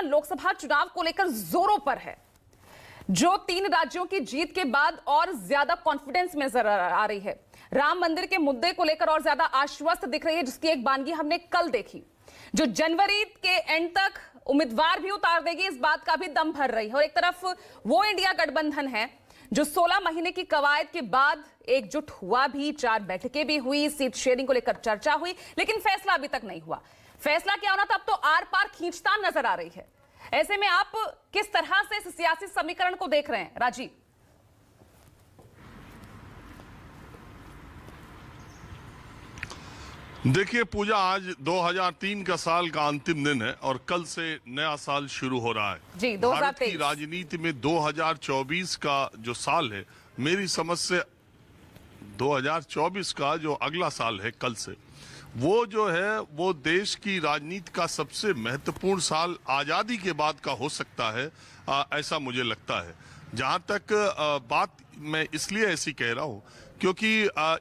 लोकसभा चुनाव को लेकर जोरों पर है, जो 3 राज्यों की जीत के बाद और ज्यादा कॉन्फिडेंस में नजर आ रही है। राम मंदिर के मुद्दे को लेकर और ज्यादा आश्वस्त दिख रही है, जिसकी एक बानगी हमने कल देखी, जो जनवरी के एंड तक उम्मीदवार भी उतार देगी, इस बात का भी दम भर रही है। और एक तरफ वो इंडिया गठबंधन है जो 16 महीने की कवायद के बाद एकजुट हुआ भी, 4 बैठकें भी हुई, सीट शेयरिंग को लेकर चर्चा हुई, लेकिन फैसला अभी तक नहीं हुआ। फैसला क्या होना था, अब तो आर पार खींचतान नजर आ रही है। ऐसे में आप किस तरह से इस सियासी समीकरण को देख रहे हैं, राजीव? देखिए पूजा, आज 2003 का साल का अंतिम दिन है और कल से नया साल शुरू हो रहा है जी। भारत की राजनीति में 2024 का जो साल है, मेरी समझ से 2024 का जो अगला साल है कल से, वो जो है वो देश की राजनीति का सबसे महत्वपूर्ण साल आजादी के बाद का हो सकता है, ऐसा मुझे लगता है। जहां तक बात मैं इसलिए ऐसी कह रहा हूं क्योंकि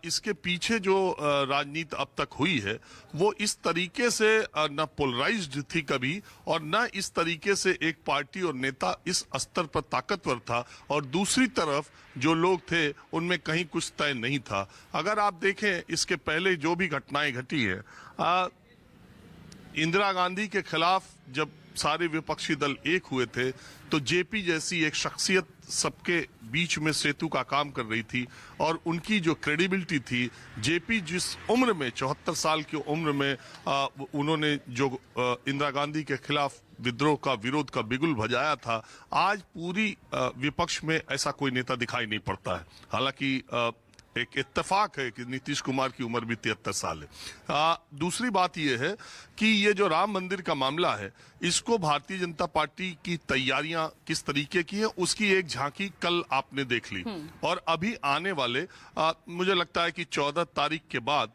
इसके पीछे जो राजनीति अब तक हुई है वो इस तरीके से न पोलराइज्ड थी कभी, और न इस तरीके से एक पार्टी और नेता इस स्तर पर ताकतवर था और दूसरी तरफ जो लोग थे उनमें कहीं कुछ तय नहीं था। अगर आप देखें इसके पहले जो भी घटनाएं घटी है, इंदिरा गांधी के खिलाफ जब सारे विपक्षी दल एक हुए थे तो जेपी जैसी एक शख्सियत सबके बीच में सेतु का काम कर रही थी और उनकी जो क्रेडिबिलिटी थी, जेपी जिस उम्र में 74 साल की उम्र में उन्होंने जो इंदिरा गांधी के खिलाफ विद्रोह का विरोध का बिगुल बजाया था, आज पूरी विपक्ष में ऐसा कोई नेता दिखाई नहीं पड़ता है। हालांकि एक इत्तेफाक है कि नीतीश कुमार की उम्र भी 73 साल है। दूसरी बात यह है कि ये जो राम मंदिर का मामला है, इसको भारतीय जनता पार्टी की तैयारियां किस तरीके की है उसकी एक झांकी कल आपने देख ली। और अभी आने वाले मुझे लगता है कि 14 तारीख के बाद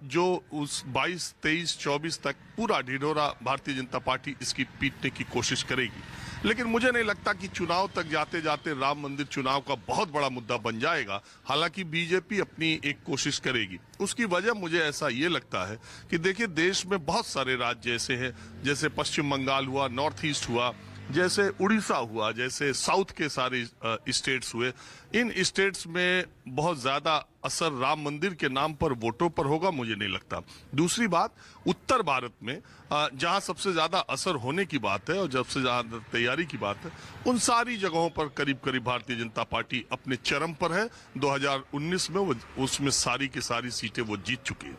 जो उस 22, 23, 24 तक पूरा ढिढोरा भारतीय जनता पार्टी इसकी पीटने की कोशिश करेगी। लेकिन मुझे नहीं लगता कि चुनाव तक जाते जाते राम मंदिर चुनाव का बहुत बड़ा मुद्दा बन जाएगा। हालांकि बीजेपी अपनी एक कोशिश करेगी। उसकी वजह मुझे ऐसा ये लगता है कि देखिए, देश में बहुत सारे राज्य ऐसे हैं, जैसे पश्चिम बंगाल हुआ, नॉर्थ ईस्ट हुआ, जैसे उड़ीसा हुआ, जैसे साउथ के सारे स्टेट्स हुए। इन स्टेट्स में बहुत ज्यादा असर राम मंदिर के नाम पर वोटों पर होगा, मुझे नहीं लगता। दूसरी बात, उत्तर भारत में जहां सबसे ज्यादा असर होने की बात है और सबसे ज्यादा तैयारी की बात है, उन सारी जगहों पर करीब करीब भारतीय जनता पार्टी अपने चरम पर है। 2019 में वो उसमें सारी की सारी सीटें वो जीत चुकी है।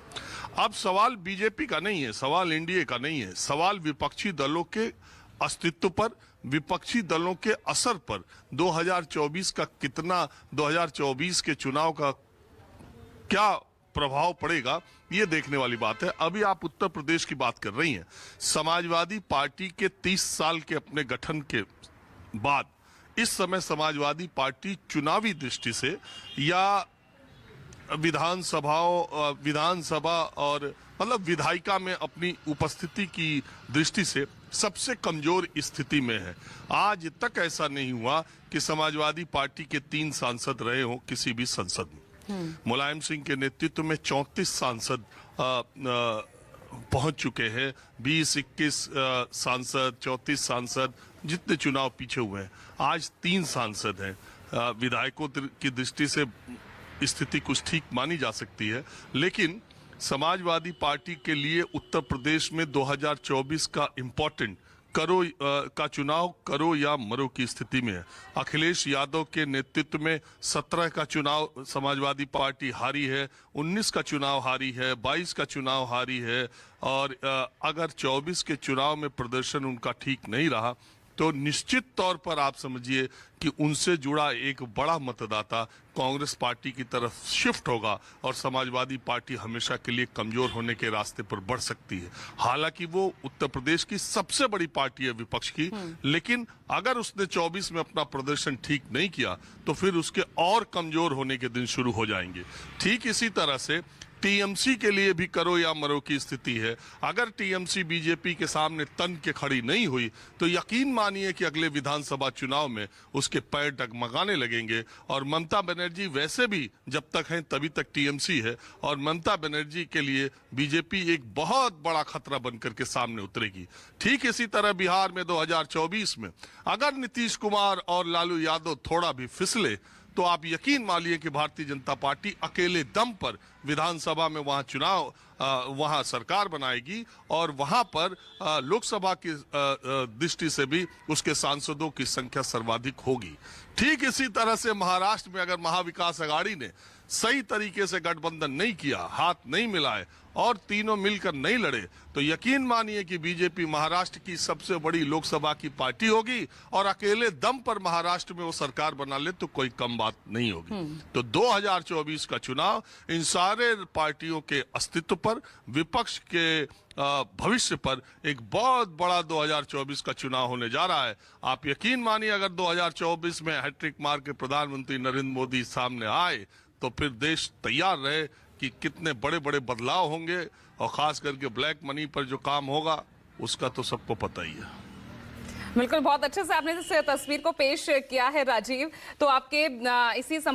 अब सवाल बीजेपी का नहीं है, सवाल एनडीए का नहीं है, सवाल विपक्षी दलों के अस्तित्व पर, विपक्षी दलों के असर पर 2024 का कितना, 2024 के चुनाव का क्या प्रभाव पड़ेगा, ये देखने वाली बात है। अभी आप उत्तर प्रदेश की बात कर रही हैं। समाजवादी पार्टी के 30 साल के अपने गठन के बाद इस समय समाजवादी पार्टी चुनावी दृष्टि से या विधानसभा और मतलब विधायिका में अपनी उपस्थिति की दृष्टि से सबसे कमजोर स्थिति में है। आज तक ऐसा नहीं हुआ कि समाजवादी पार्टी के 3 सांसद रहे हों किसी भी संसद में। मुलायम सिंह के नेतृत्व में 34 सांसद पहुंच चुके हैं। 20-21 सांसद, 34 सांसद, जितने चुनाव पीछे हुए हैं, आज 3 सांसद हैं। विधायकों की दृष्टि से स्थिति कुछ ठीक मानी जा सकती है, लेकिन समाजवादी पार्टी के लिए उत्तर प्रदेश में 2024 का इम्पोर्टेंट का चुनाव करो या मरो की स्थिति में है। अखिलेश यादव के नेतृत्व में 17 का चुनाव समाजवादी पार्टी हारी है, 19 का चुनाव हारी है, 22 का चुनाव हारी है, और अगर 24 के चुनाव में प्रदर्शन उनका ठीक नहीं रहा तो निश्चित तौर पर आप समझिए कि उनसे जुड़ा एक बड़ा मतदाता कांग्रेस पार्टी की तरफ शिफ्ट होगा और समाजवादी पार्टी हमेशा के लिए कमजोर होने के रास्ते पर बढ़ सकती है। हालांकि वो उत्तर प्रदेश की सबसे बड़ी पार्टी है विपक्ष की, लेकिन अगर उसने 24 में अपना प्रदर्शन ठीक नहीं किया तो फिर उसके और कमजोर होने के दिन शुरू हो जाएंगे। ठीक इसी तरह से टीएमसी के लिए भी करो या मरो की स्थिति है। अगर टीएमसी बीजेपी के सामने तन के खड़ी नहीं हुई तो यकीन मानिए कि अगले विधानसभा चुनाव में उसके पैर डगमगाने लगेंगे। और ममता बनर्जी वैसे भी जब तक हैं तभी तक टीएमसी है, और ममता बनर्जी के लिए बीजेपी एक बहुत बड़ा खतरा बनकर के सामने उतरेगी। ठीक इसी तरह बिहार में 2024 में अगर नीतीश कुमार और लालू यादव थोड़ा भी फिसले तो आप यकीन मानिए कि भारतीय जनता पार्टी अकेले दम पर विधानसभा में वहां सरकार बनाएगी, और वहां पर लोकसभा की दृष्टि से भी उसके सांसदों की संख्या सर्वाधिक होगी। ठीक इसी तरह से महाराष्ट्र में अगर महाविकास अघाड़ी ने सही तरीके से गठबंधन नहीं किया, हाथ नहीं मिलाए और तीनों मिलकर नहीं लड़े, तो यकीन मानिए कि बीजेपी महाराष्ट्र की सबसे बड़ी लोकसभा की पार्टी होगी, और अकेले दम पर महाराष्ट्र में वो सरकार बना ले तो कोई कम बात नहीं होगी। तो 2024 का चुनाव इन सारे पार्टियों के अस्तित्व पर, विपक्ष के भविष्य पर एक बहुत बड़ा 2024 का चुनाव होने जा रहा है। आप यकीन मानिए अगर 2024 में हैट्रिक मार के प्रधानमंत्री नरेंद्र मोदी सामने आए तो फिर देश तैयार रहे कि कितने बड़े बड़े बदलाव होंगे, और खास करके ब्लैक मनी पर जो काम होगा उसका तो सबको पता ही है। बिल्कुल, बहुत अच्छे से आपने इस तस्वीर को पेश किया है राजीव। तो आपके इसी